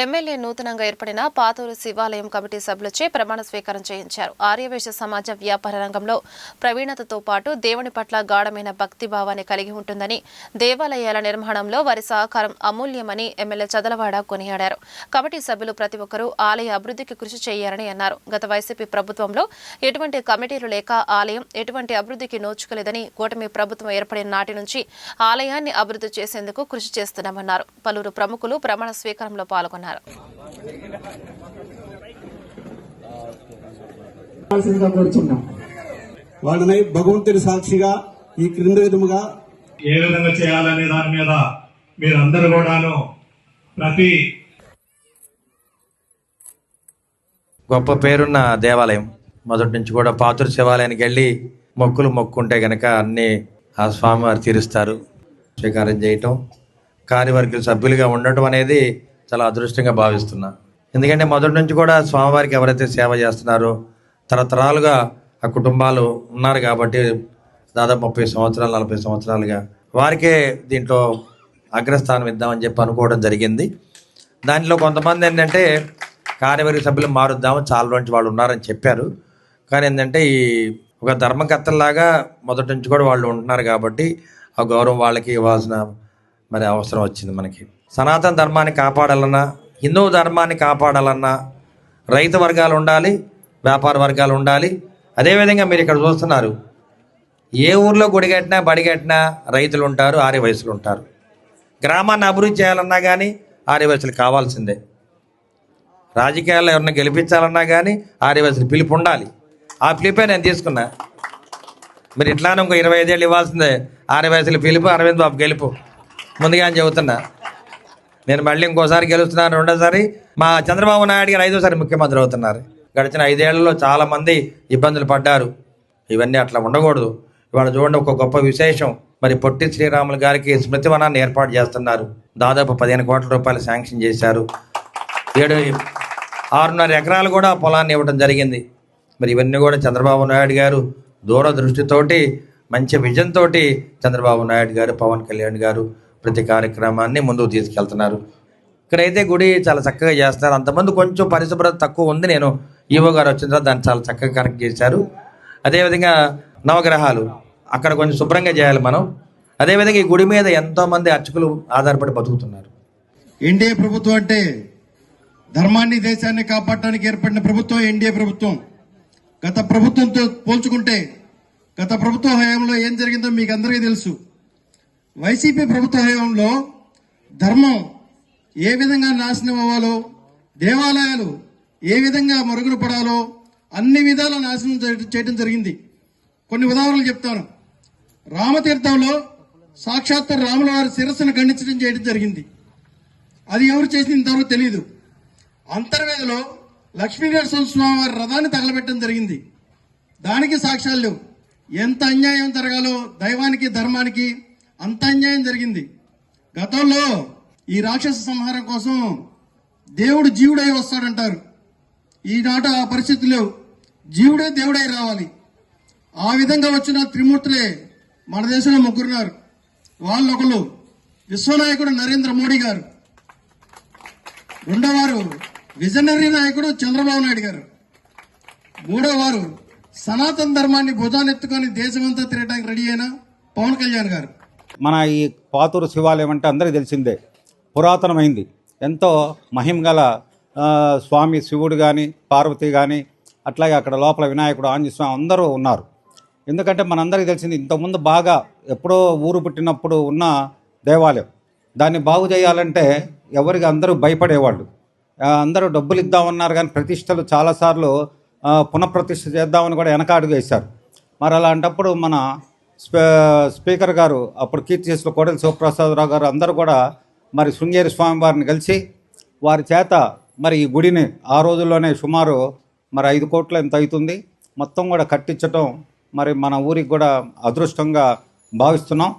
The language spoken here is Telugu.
ఎమ్మెల్యే నూతనంగా ఏర్పడిన పాతూరు శివాలయం కమిటీ సభ్యులచే ప్రమాణ స్వీకారం చేయించారు. ఆర్యవైశ్య సమాజ వ్యాపార రంగంలో ప్రవీణతతో పాటు దేవుని పట్ల గాఢమైన భక్తి భావాన్ని కలిగి ఉంటుందని, దేవాలయాల నిర్మాణంలో వారి సహకారం అమూల్యమని ఎమ్మెల్యే చదలవాడ కొనియాడారు. కమిటీ సభ్యులు ప్రతి ఒక్కరూ ఆలయ అభివృద్ధికి కృషి చేయాలని అన్నారు. గత వైసీపీ ప్రభుత్వంలో ఎటువంటి కమిటీలు లేక ఆలయం ఎటువంటి అభివృద్ధికి నోచుకోలేదని, కూటమి ప్రభుత్వం ఏర్పడిన నాటి నుంచి ఆలయాన్ని అభివృద్ధి చేసేందుకు కృషి చేస్తున్నామన్నారు. పలువురు ప్రముఖులు ప్రమాణ స్వీకారంలో పాల్గొన్నారు. వాళ్ళని భగవంతుడి సాక్షిగా ఈ క్రింద విధముగా ఏ విధంగా చేయాలనే దాని మీద మీరందరూ కూడాను ప్రతి గొప్ప పేరున్న దేవాలయం మొదటి నుంచి కూడా పాతూరు శివాలయానికి వెళ్ళి మొక్కుంటే గనక అన్ని ఆ స్వామివారు తీరుస్తారు. స్వీకారం చేయటం, కార్యవర్గ సభ్యులుగా ఉండటం అనేది చాలా అదృష్టంగా భావిస్తున్నా. ఎందుకంటే మొదటి నుంచి కూడా స్వామివారికి ఎవరైతే సేవ చేస్తున్నారో తరతరాలుగా ఆ కుటుంబాలు ఉన్నారు కాబట్టి దాదాపు 30 సంవత్సరాలు 40 సంవత్సరాలుగా వారికే దీంట్లో అగ్రస్థానం ఇద్దామని చెప్పి అనుకోవడం జరిగింది. దాంట్లో కొంతమంది ఏంటంటే కార్యవర్గ సభ్యులు మారుద్దాము, చాలా నుంచి వాళ్ళు ఉన్నారని చెప్పారు. కానీ ఏంటంటే ఈ ఒక ధర్మకర్తలాగా మొదటి నుంచి కూడా వాళ్ళు ఉంటున్నారు కాబట్టి ఆ గౌరవం వాళ్ళకి ఇవ్వాల్సిన మరి అవసరం వచ్చింది. మనకి సనాతన ధర్మాన్ని కాపాడాలన్నా, హిందూ ధర్మాన్ని కాపాడాలన్నా రైతు వర్గాలు ఉండాలి, వ్యాపార వర్గాలు ఉండాలి. అదేవిధంగా మీరు ఇక్కడ చూస్తున్నారు, ఏ ఊర్లో గుడి కట్టినా బడి కట్టినా రైతులు ఉంటారు, ఆర్యవైశ్యులు ఉంటారు. గ్రామాన్ని అభివృద్ధి చేయాలన్నా కానీ ఆర్యవైశ్యులు కావాల్సిందే. రాజకీయాల్లో ఎవరిని గెలిపించాలన్నా కానీ ఆర్యవైశ్యులు పిలుపు ఉండాలి. ఆ పిలిపే నేను తీసుకున్నా. మీరు ఇట్లానే ఇంకో 25 ఏళ్ళు ఇవ్వాల్సిందే. ఆర్యవైశ్యులు పిలుపు, అరవింద్ బాబు గెలుపు ముందుగా అని చెబుతున్నా. నేను మళ్ళీ ఇంకోసారి గెలుస్తున్నాను, రెండోసారి మా చంద్రబాబు నాయుడు గారు 5వ ముఖ్యమంత్రి అవుతున్నారు. గడిచిన 5 ఏళ్లలో చాలామంది ఇబ్బందులు పడ్డారు. ఇవన్నీ అట్లా ఉండకూడదు. ఇవాళ చూడండి, ఒక గొప్ప విశేషం, మరి పొట్టి శ్రీరాములు గారికి స్మృతివనాన్ని ఏర్పాటు చేస్తున్నారు. దాదాపు 15 కోట్ల రూపాయలు శాంక్షన్ చేశారు. 6.5 ఎకరాలు కూడా పొలాన్ని ఇవ్వడం జరిగింది. మరి ఇవన్నీ కూడా చంద్రబాబు నాయుడు గారు దూరదృష్టితోటి, మంచి విజన్ తోటి చంద్రబాబు నాయుడు గారు, పవన్ కళ్యాణ్ గారు ప్రతి కార్యక్రమాన్ని ముందుకు తీసుకెళ్తున్నారు. ఇక్కడైతే గుడి చాలా చక్కగా చేస్తున్నారు. అంతమంది కొంచెం పరిశుభ్రత తక్కువ ఉంది. నేను ఈవో గారు వచ్చిన తర్వాత దాన్ని చాలా చక్కగా కరెక్ట్ చేశారు. అదేవిధంగా నవగ్రహాలు అక్కడ కొంచెం శుభ్రంగా చేయాలి మనం. అదేవిధంగా ఈ గుడి మీద ఎంతోమంది అర్చకులు ఆధారపడి బతుకుతున్నారు. ఎన్డీఏ ప్రభుత్వం అంటే ధర్మాన్ని, దేశాన్ని కాపాడటానికి ఏర్పడిన ప్రభుత్వం ఎన్డీఏ ప్రభుత్వం. గత ప్రభుత్వంతో పోల్చుకుంటే గత ప్రభుత్వ హయాంలో ఏం జరిగిందో మీకు అందరికీ తెలుసు. వైసీపీ ప్రభుత్వ హయాంలో ధర్మం ఏ విధంగా నాశనం అవ్వాలో, దేవాలయాలు ఏ విధంగా మరుగున పడాలో అన్ని విధాల నాశనం చేయడం జరిగింది. కొన్ని ఉదాహరణలు చెప్తాను. రామతీర్థంలో సాక్షాత్తు రాముల వారి శిరస్సును ఖండించడం చేయడం జరిగింది. అది ఎవరు చేసింది ఇంతవరకు తెలియదు. అంతర్వేదిలో లక్ష్మీనరసింహ స్వామి వారి రథాన్ని తగలబెట్టడం జరిగింది. దానికి సాక్ష్యాలు లేవు. ఎంత అన్యాయం జరగాలో దైవానికి, ధర్మానికి అంత అన్యాయం జరిగింది. గతంలో ఈ రాక్షస సంహారం కోసం దేవుడు జీవుడై వస్తాడంటారు. ఈనాట ఆ పరిస్థితులు లేవు. జీవుడే దేవుడై రావాలి. ఆ విధంగా వచ్చిన త్రిమూర్తులే మన దేశంలో ముగ్గురున్నారు. వాళ్ళొకరు విశ్వనాయకుడు నరేంద్ర మోడీ గారు, రెండోవారు విజనరీ నాయకుడు చంద్రబాబు నాయుడు గారు, మూడోవారు సనాతన ధర్మాన్ని భుజానెత్తుకొని దేశమంతా తిరగడానికి రెడీ అయిన పవన్ కళ్యాణ్ గారు. మన ఈ పాతూరు శివాలయం అంటే అందరికీ తెలిసిందే, పురాతనమైంది. ఎంతో మహిమగల స్వామి శివుడు కానీ, పార్వతి కానీ, అట్లాగే అక్కడ లోపల వినాయకుడు, ఆంజనేయ స్వామి అందరూ ఉన్నారు. ఎందుకంటే మనందరికీ తెలిసింది, ఇంతకుముందు బాగా ఎప్పుడో ఊరు పుట్టినప్పుడు ఉన్న దేవాలయం. దాన్ని బాగు చేయాలంటే ఎవరికి అందరూ భయపడేవాళ్ళు. అందరూ డబ్బులు ఇద్దామన్నారు కానీ ప్రతిష్టలు చాలాసార్లు పునఃప్రతిష్ఠ చేద్దామని కూడా వెనకాడుగు వేశారు. మరి అలాంటప్పుడు మన స్పీకర్ గారు, అప్పుడు కీర్తిశేషులు కోడెల శివప్రసాదరావు గారు అందరూ కూడా మరి శృంగేరి స్వామి వారిని కలిసి వారి చేత మరి ఈ గుడిని ఆ రోజుల్లోనే సుమారు మరి 5 కోట్ల ఎంత అవుతుంది మొత్తం కూడా కట్టించటం మరి మన ఊరికి కూడా అదృష్టంగా భావిస్తున్నాం.